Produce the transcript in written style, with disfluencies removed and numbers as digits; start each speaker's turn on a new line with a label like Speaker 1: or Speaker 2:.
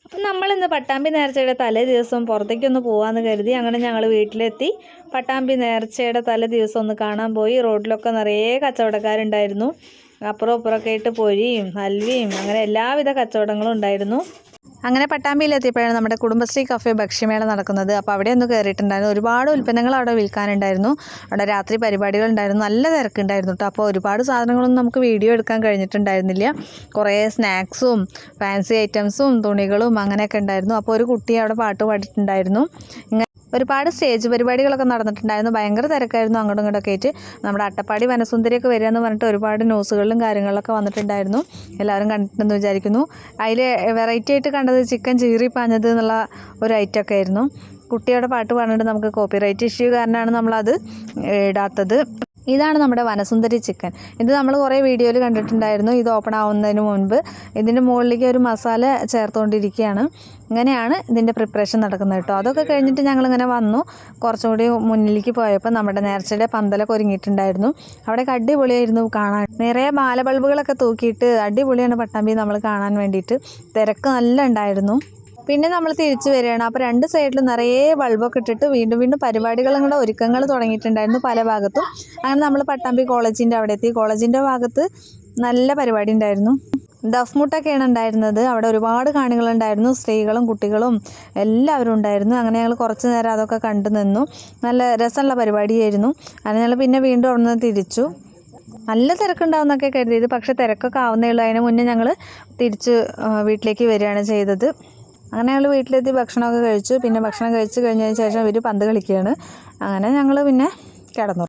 Speaker 1: അപ്പം നമ്മളിന്ന് പട്ടാമ്പി നേർച്ചയുടെ തലേ ദിവസം പുറത്തേക്കൊന്ന് പോകാമെന്ന് കരുതി. അങ്ങനെ ഞങ്ങൾ വീട്ടിലെത്തി. പട്ടാമ്പി നേർച്ചയുടെ തലേ ദിവസം ഒന്ന് കാണാൻ പോയി. റോഡിലൊക്കെ നിറയെ കച്ചവടക്കാരുണ്ടായിരുന്നു. അപ്പുറം ഇപ്പുറമൊക്കെ ആയിട്ട് പൊരിയും ഹൽവയും അങ്ങനെ എല്ലാവിധ കച്ചവടങ്ങളും ഉണ്ടായിരുന്നു. അങ്ങനെ പട്ടാമ്പിയിലെത്തിയപ്പോഴാണ് നമ്മുടെ കുടുംബശ്രീ കഫേ ഭക്ഷ്യമേള നടക്കുന്നത്. അപ്പോൾ അവിടെ ഒന്ന് കയറിയിട്ടുണ്ടായിരുന്നു. ഒരുപാട് ഉൽപ്പന്നങ്ങൾ അവിടെ വിൽക്കാനുണ്ടായിരുന്നു. അവിടെ രാത്രി പരിപാടികളുണ്ടായിരുന്നു. നല്ല തിരക്കുണ്ടായിരുന്നു കേട്ടോ. അപ്പോൾ ഒരുപാട് സാധനങ്ങളൊന്നും നമുക്ക് വീഡിയോ എടുക്കാൻ കഴിഞ്ഞിട്ടുണ്ടായിരുന്നില്ല. കുറേ സ്നാക്സും ഫാൻസി ഐറ്റംസും തുണികളും അങ്ങനെയൊക്കെ ഉണ്ടായിരുന്നു. അപ്പോൾ ഒരു കുട്ടി അവിടെ പാട്ട് പാടിയിട്ടുണ്ടായിരുന്നു. ഒരുപാട് സ്റ്റേജ് പരിപാടികളൊക്കെ നടന്നിട്ടുണ്ടായിരുന്നു. ഭയങ്കര തിരക്കായിരുന്നു അങ്ങോട്ടും ഇങ്ങോട്ടൊക്കെ ആയിട്ട്. നമ്മുടെ അട്ടപ്പാടി വനസുന്ദരിയൊക്കെ വരിക എന്ന് പറഞ്ഞിട്ട് ഒരുപാട് ന്യൂസുകളിലും കാര്യങ്ങളിലൊക്കെ വന്നിട്ടുണ്ടായിരുന്നു. എല്ലാവരും കണ്ടിട്ടുണ്ടെന്ന് വിചാരിക്കുന്നു. അതിൽ വെറൈറ്റി ആയിട്ട് കണ്ടത് ചിക്കൻ ചീറി പാഞ്ഞത് എന്നുള്ള ഒരു ഐറ്റമൊക്കെ ആയിരുന്നു. കുട്ടിയുടെ പാട്ട് പാടിയിട്ട് നമുക്ക് കോപ്പിറൈറ്റ് ഇഷ്യൂ കാരണമാണ് നമ്മളത് ഇടാത്തത്. ഇതാണ് നമ്മുടെ വനസുന്ദരി ചിക്കൻ. ഇത് നമ്മൾ കുറേ വീഡിയോയിൽ കണ്ടിട്ടുണ്ടായിരുന്നു. ഇത് ഓപ്പൺ ആവുന്നതിന് മുൻപ് ഇതിൻ്റെ മുകളിലേക്ക് ഒരു മസാല ചേർത്തുകൊണ്ടിരിക്കുകയാണ്. ഇങ്ങനെയാണ് ഇതിൻ്റെ പ്രിപ്പറേഷൻ നടക്കുന്നത് കേട്ടോ. അതൊക്കെ കഴിഞ്ഞിട്ട് ഞങ്ങളിങ്ങനെ വന്നു. കുറച്ചുകൂടി മുന്നിലേക്ക് പോയപ്പോൾ നമ്മുടെ നേർച്ചയുടെ പന്തലൊക്കെ ഒരുങ്ങിയിട്ടുണ്ടായിരുന്നു. അവിടെയൊക്കെ അടിപൊളിയായിരുന്നു കാണാൻ. നിറയെ മാല ബൾബുകളൊക്കെ തൂക്കിയിട്ട് അടിപൊളിയാണ് പട്ടാമ്പി നമ്മൾ കാണാൻ വേണ്ടിയിട്ട്. തിരക്ക് നല്ല ഉണ്ടായിരുന്നു. പിന്നെ നമ്മൾ തിരിച്ചു വരികയാണ്. അപ്പോൾ രണ്ട് സൈഡിലും നിറയെ ബൾബൊക്കെ ഇട്ടിട്ട് വീണ്ടും പരിപാടികളും കൂടെ ഒരുക്കങ്ങൾ തുടങ്ങിയിട്ടുണ്ടായിരുന്നു പല ഭാഗത്തും. അങ്ങനെ നമ്മൾ പട്ടാമ്പി കോളേജിൻ്റെ അവിടെ എത്തി. കോളേജിൻ്റെ ഭാഗത്ത് നല്ല പരിപാടി ഉണ്ടായിരുന്നു. ദഫ്മുട്ടൊക്കെയാണ് ഉണ്ടായിരുന്നത്. അവിടെ ഒരുപാട് കാണികളുണ്ടായിരുന്നു. സ്ത്രീകളും കുട്ടികളും എല്ലാവരും ഉണ്ടായിരുന്നു. അങ്ങനെ ഞങ്ങൾ കുറച്ച് നേരം അതൊക്കെ കണ്ടു നിന്നു. നല്ല രസമുള്ള പരിപാടിയായിരുന്നു. അങ്ങനെ ഞങ്ങൾ പിന്നെ വീണ്ടും അവിടെ നിന്ന് തിരിച്ചു. നല്ല തിരക്കുണ്ടാവുമെന്നൊക്കെ കരുതിയത്, പക്ഷേ തിരക്കൊക്കെ ആവുന്നേ ഉള്ളൂ. അതിന് മുന്നേ ഞങ്ങൾ തിരിച്ച് വീട്ടിലേക്ക് വരികയാണ് ചെയ്തത്. അങ്ങനെ ഞങ്ങൾ വീട്ടിലെത്തി ഭക്ഷണമൊക്കെ കഴിച്ചു. പിന്നെ ഭക്ഷണം കഴിച്ച് കഴിഞ്ഞതിന് ശേഷം ഇവർ പന്ത് കളിക്കുകയാണ്. അങ്ങനെ ഞങ്ങൾ പിന്നെ കിടന്നു.